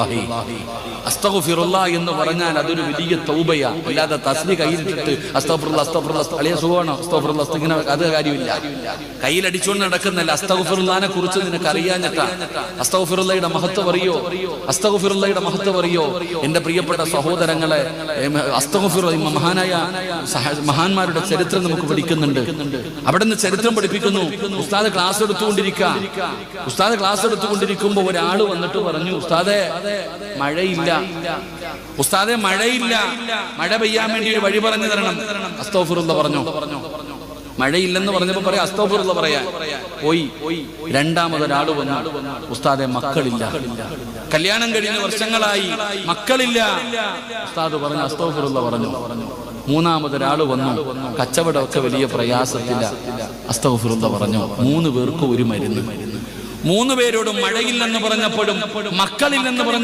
അസ്തഗ്ഫിറുല്ലാഹി. അസ്തഗ്ഫിറുല്ലാഹ് എന്ന് പറഞ്ഞാൽ അതൊരു വലിയ തൗബയാ. അല്ലാതെ തസ്ബീഹ് കയ്യിലിട്ടിട്ട് അസ്തഗ്ഫിറുല്ലാഹ് അസ്തഗ്ഫിറുല്ലാഹ് അളിയ സുഖമാണോ അസ്തഗ്ഫിറുല്ലാഹ് ഇങ്ങനെ അത് കാര്യമില്ല. കയ്യിലടിച്ചുകൊണ്ട് നടക്കുന്നല്ല. അസ്തഗ്ഫിറുല്ലാഹിനെ കുറിച്ച് നിനക്ക് അറിയാഞ്ഞിട്ടാ. അസ്തഗ്ഫിറുല്ലാഹിയുടെ മഹത്വം അറിയോ? അസ്തഗ്ഫിറുല്ലാഹിയുടെ മഹത്വം അറിയോ? എന്റെ പ്രിയപ്പെട്ട സഹോദരങ്ങളെ, അസ്തഗ്ഫിറുല്ലാഹ് മഹാനായ മഹാന്മാരുടെ ചരിത്രം നമുക്ക് പഠിക്കുന്നുണ്ട്. അവിടെ നിന്ന് ചരിത്രം പഠിപ്പിക്കുന്നു. ഉസ്താദ് ക്ലാസ് എടുത്തുകൊണ്ടിരിക്കുമ്പോ ഒരാള് വന്നിട്ട് പറഞ്ഞു, ഉസ്താദേ മഴയില്ല, ഉസ്താദേ മഴയില്ല, മഴ പെയ്യാൻ വേണ്ടി ഒരു വഴി പറഞ്ഞു തരണം. അസ്തഗ്ഫിറുല്ലാഹ് പറഞ്ഞു. മഴയില്ലെന്ന് പറഞ്ഞപ്പോ പറയാം അസ്തഗ്ഫിറുല്ലാഹ് പറയാ. പോയി രണ്ടാമതൊരാള് വന്നു, ഉസ്താദെ മക്കളില്ല, കല്യാണം കഴിഞ്ഞ വർഷങ്ങളായി, മക്കളില്ല. ഉസ്താദ് പറഞ്ഞു അസ്തഗ്ഫിറുല്ലാഹ് പറഞ്ഞു. മൂന്നാമതൊരാള് വന്നു, കച്ചവടമൊക്കെ വലിയ പ്രയാസത്തില്ല, അസ്തഗ്ഫിറുല്ലാഹ് പറഞ്ഞു. 3 പേർക്ക് ഒരു മരുന്ന്. 3 പേരോടും മഴയില്ലെന്ന് പറഞ്ഞപ്പോഴും മക്കളില്ലെന്ന് പറഞ്ഞു.